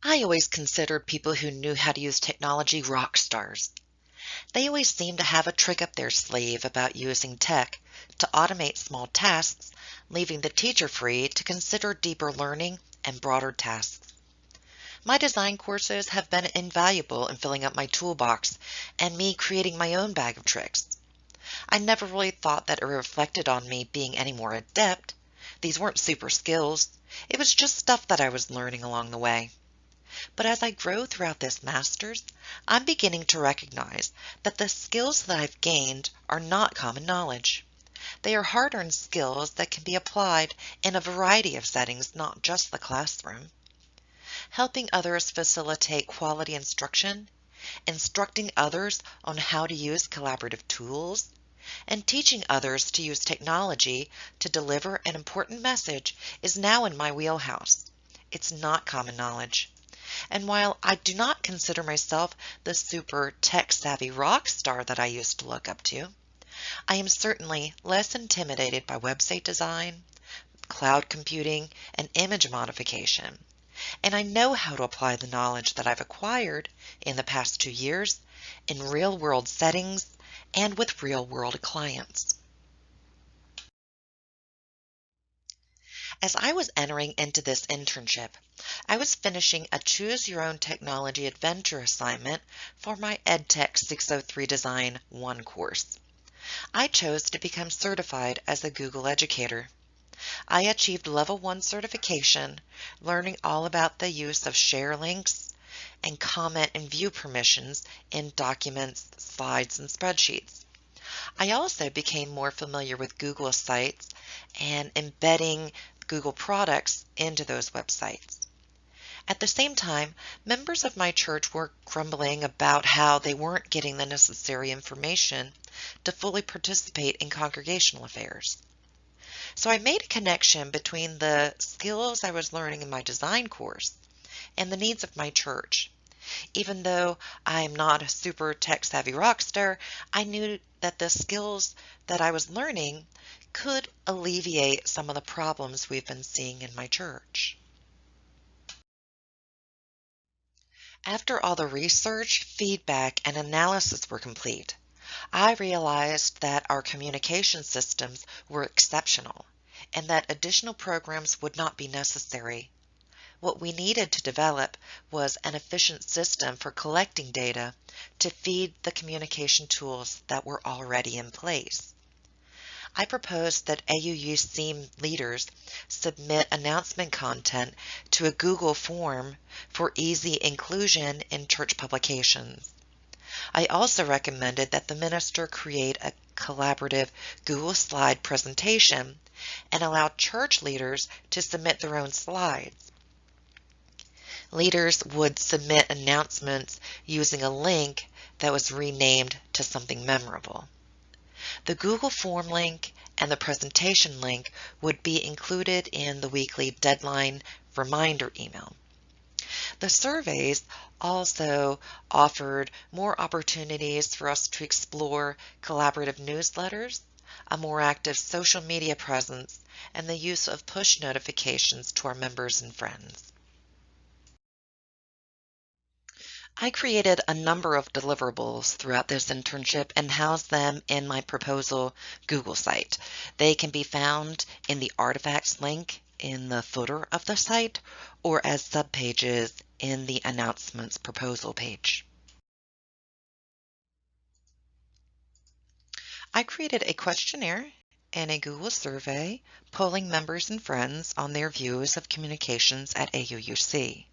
I always considered people who knew how to use technology rock stars. They always seemed to have a trick up their sleeve about using tech to automate small tasks, leaving the teacher free to consider deeper learning and broader tasks. My design courses have been invaluable in filling up my toolbox and me creating my own bag of tricks. I never really thought that it reflected on me being any more adept. These weren't super skills. It was just stuff that I was learning along the way. But as I grow throughout this master's, I'm beginning to recognize that the skills that I've gained are not common knowledge. They are hard-earned skills that can be applied in a variety of settings, not just the classroom. Helping others facilitate quality instruction, instructing others on how to use collaborative tools, and teaching others to use technology to deliver an important message is now in my wheelhouse. It's not common knowledge. And while I do not consider myself the super tech-savvy rock star that I used to look up to, I am certainly less intimidated by website design, cloud computing, and image modification. And I know how to apply the knowledge that I've acquired in the past 2 years in real-world settings and with real-world clients. As I was entering into this internship, I was finishing a Choose Your Own Technology Adventure assignment for my EDET650 Design 1 course. I chose to become certified as a Google educator. I achieved Level 1 certification, learning all about the use of share links and comment and view permissions in documents, slides, and spreadsheets. I also became more familiar with Google sites and embedding Google products into those websites. At the same time, members of my church were grumbling about how they weren't getting the necessary information to fully participate in congregational affairs. So I made a connection between the skills I was learning in my design course and the needs of my church. Even though I'm not a super tech-savvy rock star, I knew that the skills that I was learning could alleviate some of the problems we've been seeing in my church. After all the research, feedback, and analysis were complete, I realized that our communication systems were exceptional and that additional programs would not be necessary. What we needed to develop was an efficient system for collecting data to feed the communication tools that were already in place. I proposed that AUUC leaders submit announcement content to a Google form for easy inclusion in church publications. I also recommended that the minister create a collaborative Google slide presentation and allow church leaders to submit their own slides. Leaders would submit announcements using a link that was renamed to something memorable. The Google form link and the presentation link would be included in the weekly deadline reminder email. The surveys also offered more opportunities for us to explore collaborative newsletters, a more active social media presence, and the use of push notifications to our members and friends. I created a number of deliverables throughout this internship and housed them in my proposal Google site. They can be found in the artifacts link in the footer of the site or as subpages in the announcements proposal page. I created a questionnaire and a Google survey polling members and friends on their views of communications at AUUC.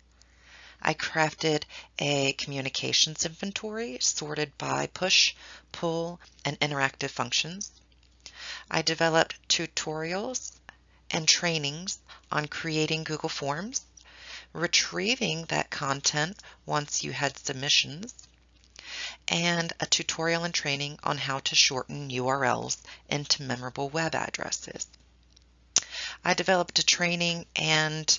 I crafted a communications inventory sorted by push, pull, and interactive functions. I developed tutorials and trainings on creating Google Forms, retrieving that content once you had submissions, and a tutorial and training on how to shorten URLs into memorable web addresses. I developed a training and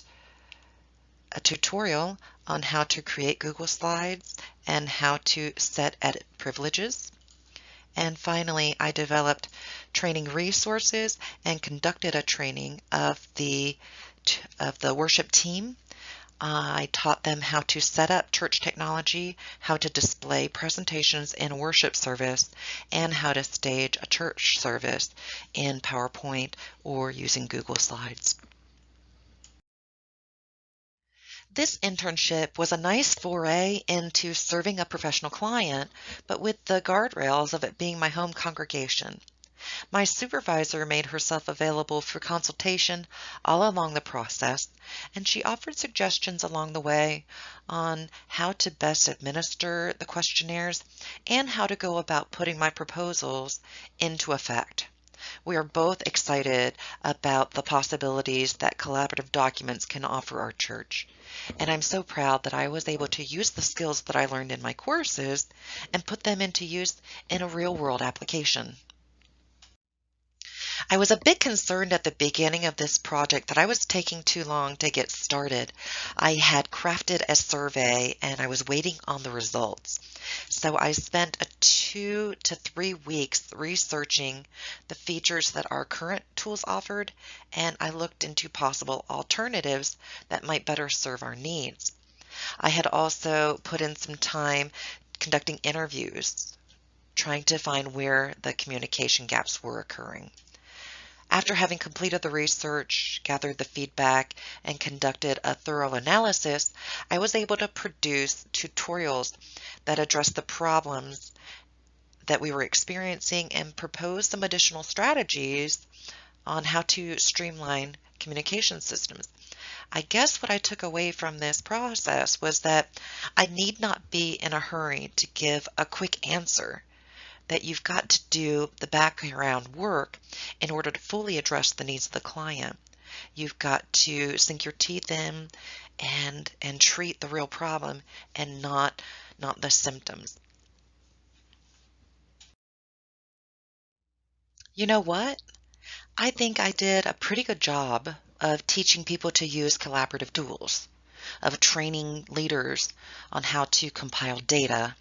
a tutorial on how to create Google Slides and how to set edit privileges. And finally, I developed training resources and conducted a training of the worship team I taught them how to set up church technology, how to display presentations in worship service, and how to stage a church service in PowerPoint or using Google Slides. This internship was a nice foray into serving a professional client, but with the guardrails of it being my home congregation. My supervisor made herself available for consultation all along the process, and she offered suggestions along the way on how to best administer the questionnaires and how to go about putting my proposals into effect. We are both excited about the possibilities that collaborative documents can offer our church, and I'm so proud that I was able to use the skills that I learned in my courses and put them into use in a real-world application. I was a bit concerned at the beginning of this project that I was taking too long to get started. I had crafted a survey and I was waiting on the results. So I spent 2 to 3 weeks researching the features that our current tools offered, and I looked into possible alternatives that might better serve our needs. I had also put in some time conducting interviews, trying to find where the communication gaps were occurring. After having completed the research, gathered the feedback, and conducted a thorough analysis, I was able to produce tutorials that address the problems that we were experiencing and propose some additional strategies on how to streamline communication systems. I guess what I took away from this process was that I need not be in a hurry to give a quick answer, that you've got to do the background work in order to fully address the needs of the client. You've got to sink your teeth in and treat the real problem and not the symptoms. You know what? I think I did a pretty good job of teaching people to use collaborative tools, of training leaders on how to compile data,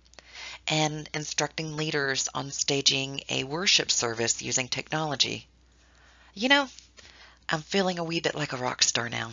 and instructing leaders on staging a worship service using technology. You know, I'm feeling a wee bit like a rock star now.